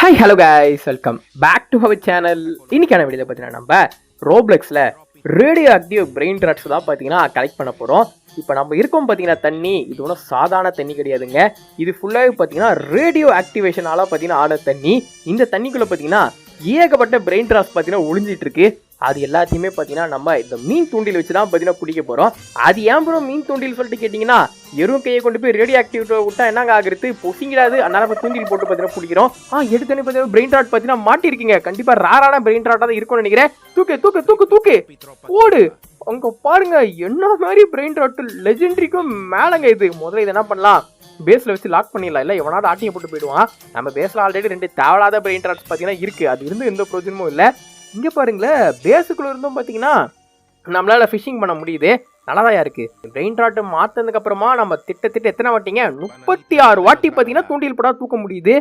Hi hello guys, welcome back to our channel. இன்னைக்கான வீடியோவில் பார்த்தீங்கன்னா நம்ம ரோப்ளெக்ஸில் ரேடியோ ஆக்டிவ் பிரெயின் ராட்ஸ் தான் பார்த்தீங்கன்னா கலெக்ட் பண்ண போகிறோம். இப்போ நம்ம இருக்கோம் பார்த்தீங்கன்னா தண்ணி, இது ஒன்றும் சாதாரண தண்ணி கிடையாதுங்க. இது ஃபுல்லாகவே பார்த்தீங்கன்னா ரேடியோ ஆக்டிவேஷனால பார்த்தீங்கன்னா ஆன தண்ணி. இந்த தண்ணிக்குள்ளே பார்த்தீங்கன்னா ஏகப்பட்ட பிரெயின் ராட்ஸ் பார்த்தீங்கன்னா ஒளிஞ்சிட்டு இருக்கு. அது எல்லாத்தையுமே பார்த்தீங்கன்னா நம்ம இந்த மீன் தூண்டில் வச்சு தான் பார்த்தீங்கன்னா பிடிக்க போகிறோம். அது ஏன் ப்ரோ மீன் தூண்டில் சொல்லிட்டு கேட்டிங்கன்னா, எறும் கையை கொண்டு போய் ரேடியோ ஆக்டிவிட்டி விட்டா என்னங்க ஆகுறது, பொசிங்கிறாது. அதனால நம்ம தூண்டில் போட்டு பார்த்தீங்கன்னா பிடிக்கிறோம். எடுத்தோன்னே பார்த்தீங்கன்னா பிரெயின் ராட் பார்த்தீங்கன்னா மாட்டிருக்கீங்க. கண்டிப்பாக ரேரான பிரெயின் ராட்டாக தான் இருக்கும்னு நினைக்கிறேன். தூக்கு தூக்கு தூக்கு தூக்கு ஓடு. அங்கே பாருங்க என்ன மாதிரி பிரெயின் ராட் லெஜெண்டரிக்கும் மேலங்க. இது முதல்ல இது என்ன பண்ணலாம், பேஸில் வச்சு லாக் பண்ணிடலாம். இல்லை எவனாவது ஆட்டியை போட்டு போயிடுவான். நம்ம பேஸில் ஆல்ரெடி 2 தேவையில்லாத பிரெயின் ராட்ஸ் பார்த்தீங்கன்னா இருக்குது. அது இருந்து எந்த பிரயோஜனமும் இல்லை. இங்கே பாருங்களேன், பேஸுக்குள்ள இருந்தும் பார்த்தீங்கன்னா நம்மளால் ஃபிஷிங் பண்ண முடியுது. நல்லாதான் இருக்குது. பிரெயின் ராட்டு மாற்றினதுக்கு அப்புறமா நம்ம திட்ட எத்தனை வாட்டிங்க, 36 வாட்டி பார்த்தீங்கன்னா தூண்டில் படா தூக்க முடியுது.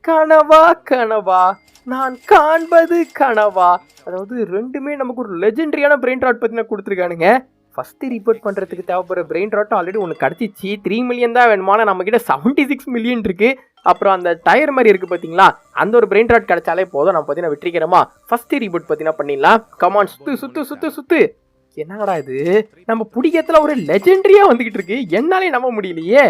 கனவா கனவா நான் காண்பது கனவா. அதாவது ரெண்டுமே நமக்கு ஒரு லெஜெண்டரியான பிரெயின் ராட் பார்த்தீங்கன்னா கொடுத்துருக்கானுங்க. ஃபஸ்ட்டு ரிப்போர்ட் பண்ணுறதுக்கு தேவைப்படுற பிரெயின் ராட்டும் ஆல்ரெடி ஒன்று கிடச்சிச்சு. 3 மில்லியன் தான் வேணுமான, நம்மக்கிட்ட 76 மில்லியன் இருக்குது. அப்புறம் அந்த டயர் மாதிரி இருக்குது பார்த்தீங்களா, அந்த ஒரு பிரெயின் ராட் கிடச்சாலே போதும். நம்ம பார்த்தீங்கன்னா வெற்றிக்கிறோமா. ஃபஸ்ட்டு ரிப்போர்ட் பார்த்தீங்கன்னா பண்ணிடலாம். கமான், சுத்து சுத்து சுத்து சுத்து. என்னடா இது, நம்ம பிடிக்கிறதுல ஒரு லெஜெண்டரியா வந்துகிட்டு இருக்கு. என்னாலே நம்ப முடியலையே.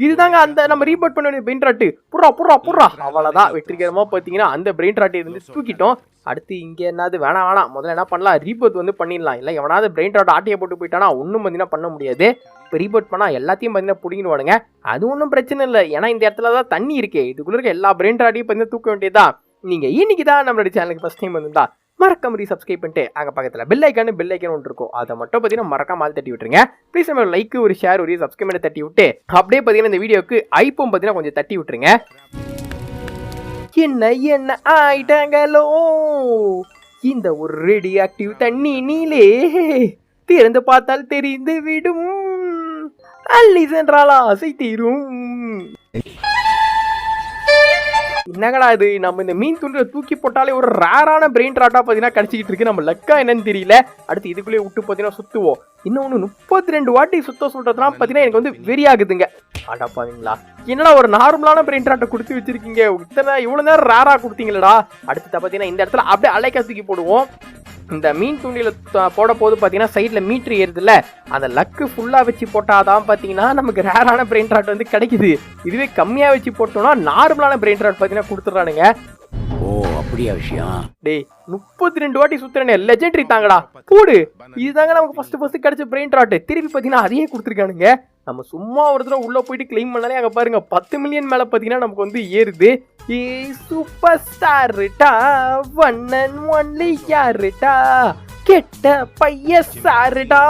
இதுதாங்க அந்த நம்ம ரீபோர்ட் பண்ண வேண்டிய பிரெயின் ராட்டு. புறா புறா புறா. அவ்வளோதான், வெற்றிகரமா பார்த்தீங்கன்னா அந்த பிரெயின் ராட்டை இருந்து தூக்கிட்டோம். அடுத்து இங்கே என்னது, வேணாம் முதல்ல என்ன பண்ணலாம், ரீபோர்ட் வந்து பண்ணிடலாம். இல்லை எவனாவது பிரெயின் ராட் ஆட்டியை போட்டு போயிட்டானா ஒன்றும் பார்த்தீங்கன்னா பண்ண முடியாது. இப்போ ரீபோர்ட் பண்ணால் எல்லாத்தையும் பார்த்தீங்கன்னா பிடிங்கிடுவானுங்க. அது ஒன்றும் பிரச்சனை இல்லை, ஏன்னா இந்த இடத்துல தான் தண்ணி இருக்கு. இதுக்குள்ள இருக்க எல்லா பிரெயின் ராட்டையும் பார்த்தீங்கன்னா தூக்க வேண்டியதான். நீங்கள் இன்னைக்கு தான் நம்மளோட சேனலுக்கு ஃபஸ்ட் டைம் வந்துருந்தா மறக்காம சப்ஸ்கிரைப் பண்ணிட்டு அங்கே பக்கத்தில் பெல் ஐக்கான் ஒன்று இருக்கும், அதை மட்டும் பார்த்தீங்கன்னா மறக்காம ஆள் தட்டி விட்டுருங்க. ப்ளீஸ் நம்ம லைக், ஒரு ஷேர், ஒரு சப்ஸ்கிரைப் பண்ணி தட்டி விட்டு அப்படியே பார்த்தீங்கன்னா இந்த வீடியோக்கு ஐப்போம் பார்த்தீங்கன்னா கொஞ்சம் தட்டி விட்டுருங்க. என்ன என்ன ஆயிட்டாங்களோ இந்த ஒரு ரேடியோ ஆக்டிவ் தண்ணி நீலே, திறந்து பார்த்தால் தெரிந்து விடும், அள்ளி சென்றால் ஆசை தீரும். என்னங்கடா இது, நம்ம இந்த மீன் துண்டை தூக்கி போட்டாலே ஒரு ரேரான பிரெயின் ராட்டா பார்த்தீங்கன்னா கிடச்சிக்கிட்டு இருக்கு. நம்ம லக்கா என்னன்னு தெரியல. அடுத்து இதுக்குள்ளேயே விட்டு பார்த்தீங்கன்னா சுற்றுவோம். இன்னொன்று 32 வாட்டி சுத்த சொல்றதுலாம் பார்த்தீங்கன்னா எனக்கு வந்து வெறி ஆகுதுங்க. ஆடா பாவீங்களா, என்னடா ஒரு நார்மலான பிரெயின் ராட்டை கொடுத்து வச்சிருக்கீங்க, இவ்வளோ நேரம் ரேராக கொடுத்தீங்களடா. அடுத்து பார்த்தீங்கன்னா இந்த இடத்துல அப்படியே அலைக்கா தூக்கி போடுவோம். இந்த மீன் தூண்டில போட போது பார்த்தீங்கன்னா சைடில் மீட்ரு ஏறுதுல்ல, அந்த லக்கு ஃபுல்லாக வச்சு போட்டாதான் பார்த்தீங்கன்னா நமக்கு ரேரான பிரெயின் ராட் வந்து கிடைக்குது. இதுவே கம்மியாக வச்சு போட்டோம்னா நார்மலான பிரெயின் ராட் பார்த்தீங்கன்னா கொடுத்துட்றானுங்க. ஓ அப்படியா விஷயம். டேய் 32 வாட்டி சுத்துறேனே, லெஜெண்டரி தாங்கடா போடு. இதுதாங்க நமக்கு ஃபர்ஸ்ட் கிடைச்ச பிரெயின் ராட். திருப்பி பார்த்தீங்கன்னா அதையே கொடுத்துருக்கானுங்க. நம்ம சும்மா ஒரு தடவை உள்ள போயிட்டு கிளைம் பண்ணாலே அங்கே பாருங்க 10 மில்லியன் மேலே பார்த்தீங்கன்னா நமக்கு வந்து ஏறுது. சூப்பர் ஸ்டார்டா, ஒன் அண்ட் ஒன்லி யாருடா, கெட்ட பைய சாருடா.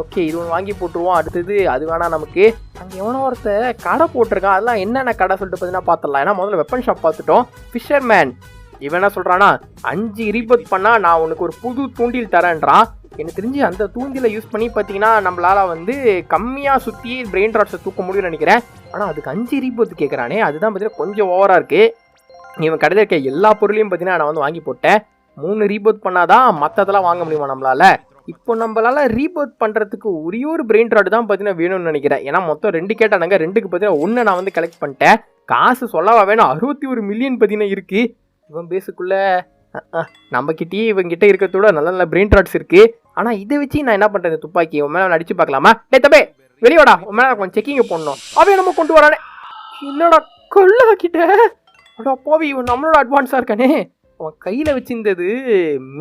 ஓகே, இது ஒன்று வாங்கி போட்டுருவோம். அடுத்தது அது வேணாம் நமக்கு. அங்கே எவனோ ஒருத்த கடை போட்டிருக்கான், அதெல்லாம் என்னென்ன கடை சொல்லிட்டு பார்த்தீங்கன்னா பார்த்துடலாம். ஏன்னா முதல்ல வெப்பன் ஷாப் பார்த்துட்டோம். ஃபிஷர்மேன் இவன் என்ன சொல்கிறான்னா, 5 ரீபோர்ட் பண்ணால் நான் உனக்கு ஒரு புது தூண்டில் தரேன்றான். எனக்கு தெரிஞ்சு அந்த தூண்டிலை யூஸ் பண்ணி பார்த்தீங்கன்னா நம்மளால் வந்து கம்மியாக சுற்றி பிரெயின் ராட்ஸை தூக்க முடியும்னு நினைக்கிறேன். ஆனால் அதுக்கு 5 ரீபோர்ட் கேட்குறானே, அதுதான் பார்த்தீங்கன்னா கொஞ்சம் ஓவராக இருக்குது. இவன் கடையில் இருக்க எல்லா பொருளையும் பார்த்தீங்கன்னா நான் வந்து வாங்கி போட்டேன். 3 ரீபோர்ட் பண்ணாதான் மற்றதெல்லாம் வாங்க முடியுமா நம்மளால். இப்போ நம்மளால் ரீபோர்ட் பண்ணுறதுக்கு ஒரே ஒரு பிரெயின் ராட் தான் பார்த்தீங்கன்னா வேணும்னு நினைக்கிறேன். ஏன்னா மொத்தம் 2 கேட்டானுங்க, 2க்கு பார்த்தீங்கன்னா 1 நான் வந்து கலெக்ட் பண்ணிட்டேன். காசு சொல்லவா வேணும், 61 மில்லியன் பார்த்தீங்கன்னா இருக்குது. இவன் பேஸுக்குள்ளே நம்மக்கிட்டே இவங்கிட்ட இருக்கிறதோட நல்ல நல்ல பிரெயின் ராட்ஸ் இருக்குது. ஆனால் இதை வச்சு நான் என்ன பண்ணுறது, துப்பாக்கி உன் மேலே அடிச்சு பார்க்கலாமா? டே தம்பே வெளியோடா, உன் மேலே கொஞ்சம் செக்கிங்க போடணும். அவன் நம்ம கொண்டு வரானே, என்னடா கொள்ளாக்கிட்ட. அடா போவி, இவன் நம்மளோட அட்வான்ஸாக இருக்கானே. அவன் கையில் வச்சிருந்தது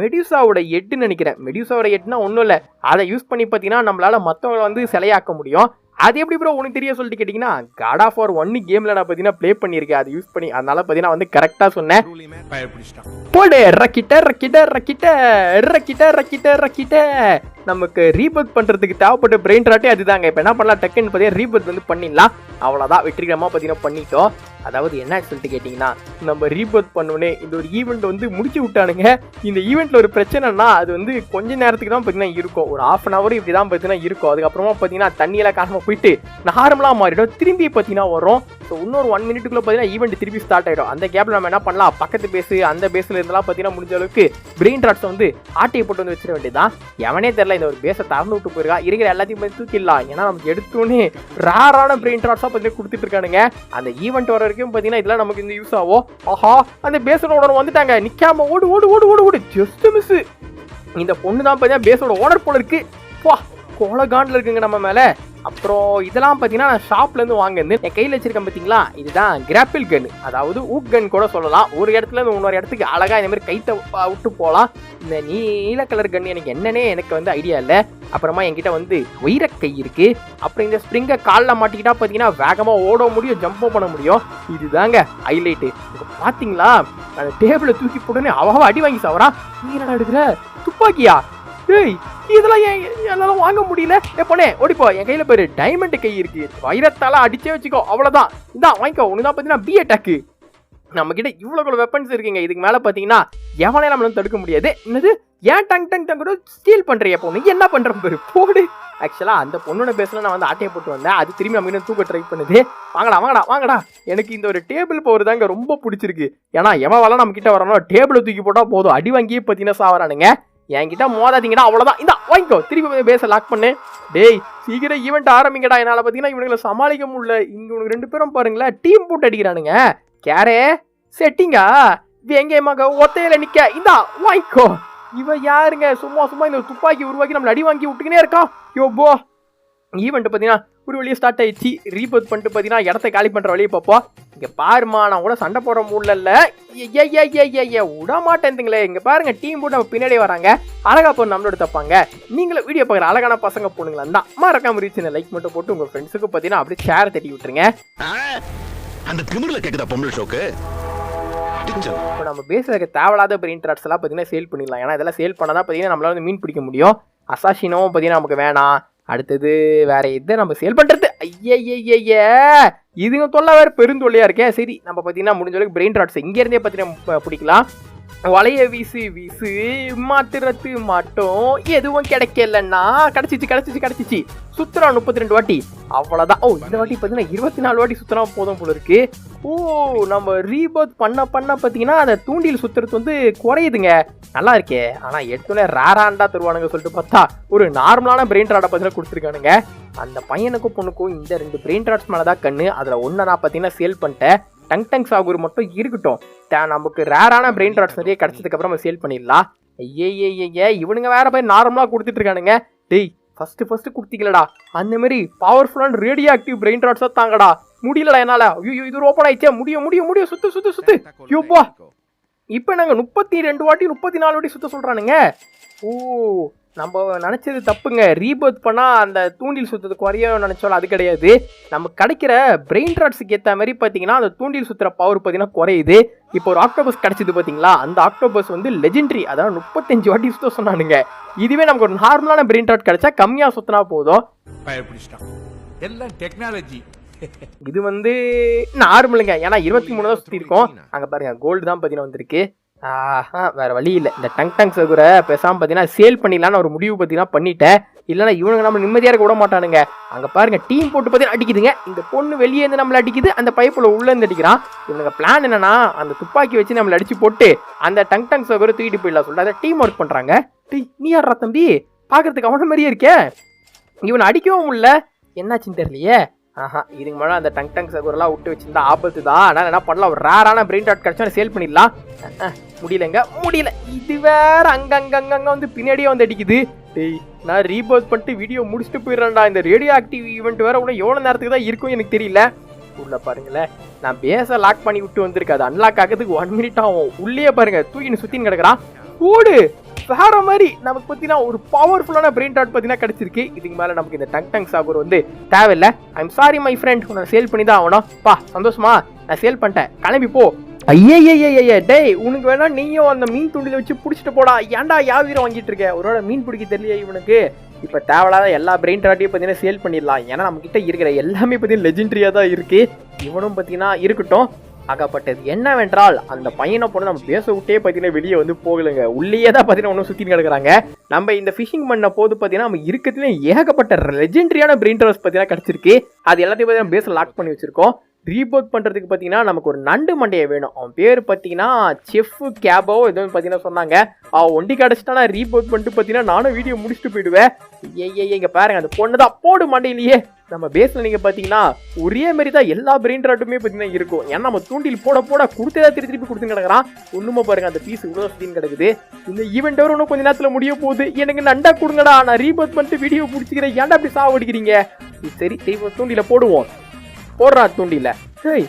மெடியூசாவோட எட்டுன்னு நினைக்கிறேன். மெடியூசாவோட எட்டுனா ஒன்றும் இல்லை, அதை யூஸ் பண்ணி பார்த்தீங்கன்னா நம்மளால் மற்றவங்களை வந்து சிலையாக்க முடியும். அது எப்படி ப்ரோ உனக்கு தெரிய சொல்லிட்டு கேட்டிங்கன்னா, God of War 1 கேமில் நான் பார்த்தீங்கன்னா ப்ளே பண்ணியிருக்கேன் அதை யூஸ் பண்ணி. அதனால பார்த்தீங்கன்னா வந்து கரெக்டாக சொன்னேன். போடு ரக்கிட்ட நமக்கு ரீபர்த் பண்ணுறதுக்கு தேவைப்பட்ட பிரெயின் ராட்டே அதுதாங்க. இப்போ என்ன பண்ணலாம், டக்குன்னு பார்த்தீங்கன்னா ரீபர்த் வந்து பண்ணிடலாம். அவ்வளோதான், வெற்றிகரமாக பார்த்தீங்கன்னா பண்ணிட்டோம். அதாவது என்ன சொல்லிட்டு கேட்டிங்கன்னா, நம்ம ரீபர்த் பண்ணோன்னே இந்த ஒரு ஈவெண்ட் வந்து முடிச்சு விட்டானுங்க. இந்த ஈவெண்ட்டில் ஒரு பிரச்சனைனா அது வந்து கொஞ்ச நேரத்துக்கு தான் பார்த்தீங்கன்னா இருக்கும், ஒரு 1/2 hour இப்படி தான் பார்த்தீங்கன்னா இருக்கும். அதுக்கப்புறமா பார்த்தீங்கன்னா தண்ணியெல்லாம் காரணமாக போயிட்டு நார்மலாக மாறிடும், திரும்பி பார்த்தீங்கன்னா வரும். ஸோ இன்னொரு 1 மினிட்டுக்குள்ளே பார்த்தீங்கன்னா ஈவெண்ட் திருப்பி ஸ்டார்ட் ஆகிடும். அந்த கேப்பில் நம்ம என்ன பண்ணலாம், பக்கத்து பேஸு அந்த பேஸில் இருந்தெல்லாம் பார்த்தீங்கன்னா முடிஞ்ச அளவுக்கு பிரெயின் ராட்ஸை வந்து ஆட்டையை போட்டு வந்து வச்சிட வேண்டியதான். எவனே தெரியல இந்த ஒரு பேஸை திறந்து விட்டு போயிருக்கா, இருக்கிற எல்லாத்தையும் போய் தூக்கிடலாம். ஏன்னா நமக்கு எடுத்தோன்னே ரேரான பிரெயின் ராட்ஸாக பார்த்தீங்கன்னா கொடுத்துட்டு இருக்கானுங்க. அந்த ஈவெண்ட் வர வரைக்கும் பார்த்தீங்கன்னா இதெல்லாம் நமக்கு இந்த யூஸ் ஆகும். ஆஹா, அந்த பேஸோட ஓனர் வந்துட்டாங்க, நிற்காம ஓடு ஓடு ஓடு ஓடு ஓடு, ஜஸ்ட் மிஸ். இந்த பொண்ணு தான் பார்த்தீங்கன்னா பேஸோட ஓனர் போல இருக்கு. வா, கோலகாண்டில் இருக்குங்க நம்ம மேலே. அப்புறம் இதெல்லாம் பார்த்தீங்கன்னா நான் ஷாப்லேருந்து வாங்கிருந்து என் கையில் வச்சிருக்கேன் பார்த்தீங்களா, இதுதான் கிராப்பிள் கன், அதாவது ஊக் கன் கூட சொல்லலாம். ஒரு இடத்துல இருந்து இன்னொரு இடத்துக்கு அழகாக இந்த மாதிரி கைத்தை விட்டு போகலாம். இந்த நீல கலர் கன் எனக்கு என்னன்னே எனக்கு வந்து ஐடியா இல்லை. அப்புறமா என்கிட்ட வந்து வைரக்கை இருக்கு. அப்புறம் இந்த ஸ்ப்ரிங்கை காலில் மாட்டிக்கிட்டா பார்த்தீங்கன்னா வேகமாக ஓட முடியும், ஜம்ப் பண்ண முடியும். இதுதாங்க ஹைலைட்டு. பார்த்தீங்களா, அந்த டேபிளை தூக்கி போட்டுன்னு அவ அடி வாங்கி சாவறா. நீ என்ன எடுக்கிற துப்பாக்கியா? ஏய், இதெல்லாம் என்னால வாங்க முடியல. பொண்ணே ஓடிப்போ, என் கையில பேரு டைமண்ட் கை இருக்கு, வைரத்தால அடிச்சே வச்சுக்கோ, அவ்வளவுதான். இதான் வாங்கிக்கோ. உனதான் பார்த்தீங்கன்னா பி அட்டாக்கு. நம்ம கிட்ட இவ்வளவு வெப்பன்ஸ் இருக்குங்க. இதுக்கு மேல பாத்தீங்கன்னா எவனே நம்மளால தடுக்க முடியாது. என்னது, ஏன் டங் டங் டங் கூட ஸ்டீல் பண்றிய பொண்ணு, என்ன பண்ற பேரு போடு. ஆக்சுவலா அந்த பொண்ணோட பேசல நான் வந்து ஆட்டையை போட்டு வந்தேன். அது திரும்பி நம்ம இன்னும் தூக்க ட்ரை பண்ணுது. வாங்கடா வாங்கடா வாங்கடா. எனக்கு இந்த ஒரு டேபிள் பவர் தாங்க ரொம்ப பிடிச்சிருக்கு. ஏன்னா எவன் நம்ம கிட்ட வரணும், டேபிளை தூக்கி போட்டா போதும், அடி வாங்கியே பார்த்தீங்கன்னா சாவறானுங்க. என்கிட்ட மோதாதீங்கடா, அவ்வளோதான். இந்த வாங்கிக்கோ, திருப்பி பேச லாக் பண்ணு. டேய் சீக்கிரம் ஈவெண்ட் ஆரம்பிங்கடா. என்னால் பார்த்தீங்கன்னா இவனுங்களை சமாளிக்க முடியல. இங்கே உனக்கு 2 பேரும் பாருங்களேன், டீம் போட்டு அடிக்கிறானுங்க. கேரே செட்டிங்கா எங்கே மக ஒத்தையில நிற்க. இந்தா வாங்கிக்கோ. இவன் யாருங்க, சும்மா சும்மா இந்த துப்பாக்கி உருவாக்கி நம்மளை அடி வாங்கி விட்டுக்கினே இருக்கான். யோபோ, ஈவெண்ட் பார்த்தீங்கன்னா ஒரு வழியாக ஸ்டார்ட் ஆயிடுச்சு. ரீபோத் பண்ணிட்டு பார்த்தீங்கன்னா இடத்த காலி பண்ணுற வழியை பார்ப்போம். இங்கே பாருமா, நான் கூட சண்டை போட முடியல. விட மாட்டேங்குங்களே. இங்கே பாருங்க, டீம் போட்டு நம்ம பின்னாடி வராங்க. அழகா பொண்ணு நம்மளோட தப்பாங்க. நீங்களும் வீடியோ பார்க்குற அழகான பசங்க பொண்ணுங்களா தான் மறக்காம ரீச் லைக் மட்டும் போட்டு உங்கள் ஃப்ரெண்ட்ஸுக்கு பார்த்தீங்கன்னா அப்படியே ஷேர் தட்டி விட்டுருங்க. அந்த திமிர்ல கேக்குதா பொம்பளை ஷோக்கு. இப்போ நம்ம பேசுறதுக்கு தேவையில்லாத பிரெயின் ராட்ஸ் எல்லாம் பார்த்தீங்கன்னா சேல் பண்ணிடலாம். ஏன்னா இதெல்லாம் சேல் பண்ணால் தான் பார்த்தீங்கன்னா நம்மளால வந்து மீன் பிடிக்க முடியும். அசாசினோவும் பார்த்தீங்கன்னா நமக்கு வேணாம். அடுத்தது வேற எதை நம்ம சேல் பண்ணுறது? ஐய இதுங்க தொல்லை வேறு பெருந்தொல்லையாக இருக்கே. சரி, நம்ம பார்த்தீங்கன்னா முடிஞ்ச அளவுக்கு பிரெயின் ராட்ஸ் இங்கேருந்தே பார்த்தீங்கன்னா பிடிக்கலாம். வலைய வீசு வீசு மாத்துறது மட்டும் எதுவும் கிடைக்கலன்னா கிடைச்சிச்சு சுத்துறா 32 வாட்டி, அவ்வளோதான். ஓ, இந்த வாட்டி பார்த்தீங்கன்னா 24 வாட்டி சுத்தினா போதும் போல இருக்கு. ஓ, நம்ம ரீபர்த் பண்ண பார்த்தீங்கன்னா அந்த தூண்டில் சுத்துறது வந்து குறையுதுங்க. நல்லா இருக்கே. ஆனால் எடுத்தோன்னே ரேராண்டா தருவானுங்க சொல்லிட்டு பார்த்தா ஒரு நார்மலான பிரெயின் ராடை பார்த்தீங்கன்னா கொடுத்துருக்கானுங்க. அந்த பையனுக்கும் பொண்ணுக்கும் இந்த 2 பிரெயின் ராட்ஸ் மேலே தான் கண்ணு. அதில் ஒன்று நான் பார்த்தீங்கன்னா சேல் பண்ணிட்டேன். டங் சாகுர் மட்டும் இருக்கட்டும். நமக்கு ரேரான பிரெயின் ராட்ஸ் நிறைய கிடைச்சதுக்கு அப்புறம் நம்ம சேல் பண்ணிடலாம். இவனுங்க வேற போய் நார்மலாக கொடுத்துட்டு இருக்கானுங்க. டேய் ஃபர்ஸ்ட் கொடுத்தீங்களடா, அந்த மாதிரி பவர்ஃபுல்லான ரேடியோ ஆக்டிவ் பிரெயின் ராட்ஸா தாங்கடா. முடியலடா என்னால. ஐயோ, இது ஓப்பன் ஆயிடுச்சே. முடியும் சுத்து. ஐயோப்பா, இப்போ நாங்கள் 32 வாட்டி 34 வாட்டி சுத்த சொல்றானுங்க. ஓ, நம்ம நினச்சது தப்புங்க. ரீபர்த் பண்ணால் அந்த தூண்டில் சுற்றுறதுக்கு குறையும் நினச்சாலும் அது கிடையாது. நமக்கு கிடைக்கிற பிரெயின் ராட்ஸுக்கு ஏற்ற மாதிரி பார்த்தீங்கன்னா அந்த தூண்டில் சுற்றுற பவர் பார்த்தீங்கன்னா குறையுது. இப்போ ஒரு ஆக்டோபஸ் கிடைச்சிது பார்த்தீங்களா, அந்த ஆக்டோபஸ் வந்து லெஜெண்டரி, அதாவது 35 வாட்டி சுத்த சொன்னானுங்க. இதுவே நமக்கு ஒரு நார்மலான பிரெயின் ராட் கிடைச்சா கம்மியாக சுற்றினா போதும். எல்லாம் டெக்னாலஜி. இது வந்து நார்மலுங்க. ஏன்னா 23 தான் சுற்றி இருக்கோம். அங்கே பாருங்க, கோல்டு தான் பார்த்தீங்கன்னா வந்திருக்கு. வேற வழி இல்லை. இந்த டங் சகுரை பேசாமல் பார்த்தீங்கன்னா சேல் பண்ணிடலான்னு ஒரு முடிவு பார்த்தீங்கன்னா பண்ணிட்டேன். இல்லைன்னா இவனுங்க நம்ம நிம்மதியாக இருக்க விட மாட்டானுங்க. அங்கே பாருங்க, டீம் போட்டு பார்த்தீங்கன்னா அடிக்குதுங்க. இந்த பொண்ணு வெளியே இருந்து நம்மளை அடிக்குது, அந்த பைப்பில் உள்ளேருந்து அடிக்கிறான். இவனுங்க பிளான் என்னன்னா அந்த துப்பாக்கி வச்சு நம்மளை அடிச்சு போட்டு அந்த டங் சகுரை தூக்கிட்டு போயிடலாம் சொல்லிட்டு அதை டீம் ஒர்க் பண்ணுறாங்க. நீ யாரா தம்பி, பார்க்கறதுக்கு அவன மாதிரியே இருக்கே. இவனை அடிக்கவும் முடியல, என்னாச்சுன்னு தெரியலையே. இதுக்கு மேலே அந்த டங் சகுரெல்லாம் விட்டு வச்சிருந்தா ஆபத்து தான். ஆனால் என்ன பண்ணலாம், ஒரு ரேரான பிரெயின் ராட் கிடைச்சா சேல் பண்ணிடலாம். முடியல. இது வேற அங்கங்க வந்து பின்னாடியே வந்து அடிக்குது. டேய், நான் ரீபோத் பண்ணிட்டு வீடியோ முடிச்சுட்டு போயிடுறேன்டா. இந்த ரேடியோ ஆக்டிவ் ஈவெண்ட் வேற உடனே எவ்வளோ நேரத்துக்கு தான் இருக்கும் எனக்கு தெரியல. உள்ள பாருங்களேன், நான் பேஸை லாக் பண்ணி விட்டு வந்திருக்கேன். அது அன்லாக் ஆகிறதுக்கு 1 மினிட் ஆகும். உள்ளே பாருங்க, தூக்கின்னு சுத்தின்னு கிடக்குறான். ஓடு, வேற மாதிரி நமக்கு பார்த்தீங்கன்னா ஒரு பவர்ஃபுல்லான பிரெயின் ராட் பார்த்தீங்கன்னா கிடைச்சிருக்கு. இதுக்கு மேலே நமக்கு இந்த டங் சாகுர் வந்து தேவையில்லை. ஐம் சாரி மை ஃப்ரெண்ட், உன்னை சேல் பண்ணி தான் ஆகணும். சந்தோஷமா, நான் சேல் பண்ணிட்டேன், கிளம்பி போ. டேய், உனக்கு வேணா நீயும் அந்த மீன் தூண்டில வச்சு பிடிச்சிட்டு போடா. ஏன்டா யாவீரம் வாங்கிட்டு இருக்க? ஒருவேளை மீன் பிடிக்க தெரியலையே இவனுக்கு. இப்போ தேவையில்லாத எல்லா பிரெயின் ராட்டையும் பார்த்தீங்கன்னா சேல் பண்ணிடலாம். ஏன்னா நம்ம கிட்ட இருக்கிற எல்லாமே பார்த்தீங்கன்னா லெஜெண்டரியா தான் இருக்கு. இவனும் பார்த்தீங்கன்னா இருக்கட்டும். ஆகப்பட்டது என்னவென்றால் அந்த பையனை போன நம்ம பேச விட்டே பார்த்தீங்கன்னா வெளியே வந்து போகலைங்க. உள்ளேயே தான் பார்த்தீங்கன்னா ஒன்றும் சுற்றி கிடக்குறாங்க. நம்ம இந்த ஃபிஷிங் பண்ண போது பார்த்தீங்கன்னா நம்ம இருக்கிறதுல ஏகப்பட்ட லெஜெண்டரியான பிரெயின் ராட்ஸ் பார்த்தீங்கன்னா கிடச்சிருக்கு. அது எல்லாத்தையும் பார்த்தீங்கன்னா பேஸை லாக் பண்ணி வச்சிருக்கோம். ரீபோத் பண்ணுறதுக்கு பார்த்தீங்கன்னா நமக்கு ஒரு நண்டு மண்டையை வேணும். அவன் பேர் பார்த்தீங்கன்னா செஃப் கேபோ ஏதோ பார்த்தீங்கன்னா சொன்னாங்க. அவன் ஒண்டி கிடச்சிட்டா நான் ரீபோத் பண்ணிட்டு பார்த்தீங்கன்னா நானும் வீடியோ முடிச்சுட்டு போயிடுவேன். இங்கே பாருங்க அந்த பொண்ணு தான் போடு மண்டையிலேயே. நம்ம பேஸில் நீங்கள் பார்த்தீங்கன்னா ஒரே மாதிரி தான் எல்லா பிரெயின் ராட்டுமே பார்த்தீங்கன்னா இருக்கும். ஏன்னா நம்ம தூண்டில் போட கொடுத்ததா திருப்பி கொடுத்து கிடக்குறான். ஒன்றுமா பாருங்க அந்த பீஸ் இவ்வளோ சுத்தின்னு கிடக்குது. இந்த ஈவெண்ட் வரும் இன்னும் கொஞ்ச நேரத்தில் முடிய போகுது. எனக்கு நண்டா கொடுங்கடா, நான் ரீபோத் பண்ணிட்டு வீடியோ பிடிச்சிக்கிறேன். ஏன்டா அப்படி சாவடிக்கிறீங்க? சரி திருப்பி தூண்டில போடுவோம். போடுறா தூண்டில. ஹேய்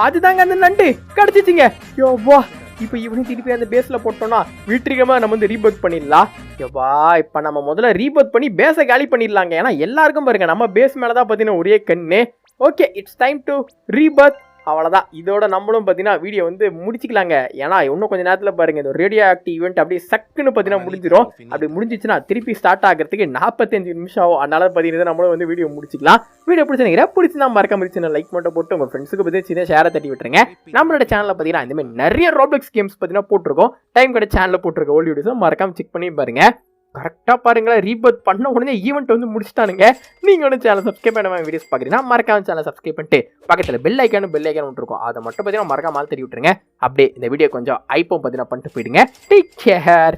அதுதாங்க அந்த நண்டு கிடச்சிச்சிங்க. யோவா இப்போ இவனையும் திருப்பி அந்த பேஸில் போட்டோம்னா வீட்டுக்கமாக நம்ம வந்து ரீபோத் பண்ணிடலாம். யோவா இப்போ நம்ம முதல்ல ரீபோத் பண்ணி பேஸை காலி பண்ணிடலாங்க. ஏன்னா எல்லாருக்கும் பாருங்க நம்ம பேஸ் மேலே தான் பார்த்தீங்கன்னா ஒரே கண்ணு. Okay it's time to reboot. அவ்வளோதான், இதோட நம்மளும் பார்த்தீங்கன்னா வீடியோ வந்து முடிச்சிக்கலாங்க. ஏன்னா இன்னும் கொஞ்சம் நேரத்தில் பாருங்க இந்த ரேடியோ ஆக்டிவ் ஈவெண்ட் அப்படியே சக்குன்னு பார்த்தீங்கன்னா முடிஞ்சிடும். அப்படி முடிஞ்சிச்சுன்னா திருப்பி ஸ்டார்ட் ஆகிறதுக்கு 45 நிமிஷம் ஆகும். அதனால பார்த்தீங்கன்னா நம்மளும் வந்து வீடியோ முடிச்சிக்கலாம். வீடியோ பிடிச்சிருந்தா மறக்காம சின்ன லைக் மட்டும் போட்டு உங்கள் ஃப்ரெண்ட்ஸுக்கு பற்றி சின்ன ஷேரை தட்டி விட்டுருங்க. நம்மளோட சேனலில் பார்த்தீங்கன்னா இந்த மாதிரி நிறைய ரோப்ளெக்ஸ் கேம்ஸ் பார்த்தீங்கன்னா போட்டிருக்கோம். டைம் கிடைச்ச சேனலில் போட்டிருக்க ஓல்டு வீடியோஸும் மறக்காம செக் பண்ணி பாருங்க. கரெக்டாக பாருங்களேன் ரீபோத் பண்ண உடனே ஈவெண்ட் வந்து முடிச்சிட்டானுங்க. நீங்கள் வந்து சேனல் சப்ஸ்கிரைப் பண்ண வீடியோஸ் பார்க்குறீங்கன்னா மறக்காம சேனல் சப்ஸ்கிரைப் பண்ணிட்டு பக்கத்தில் பெல் ஐக்கானும் இருக்கும். அதை மட்டும் பார்த்தீங்கன்னா மறக்காம தட்டி விட்டுருங்க. அப்படியே இந்த வீடியோ கொஞ்சம் ஐப்போம் பார்த்தீங்கன்னா பண்ணிட்டு போயிடுங்க. Take care.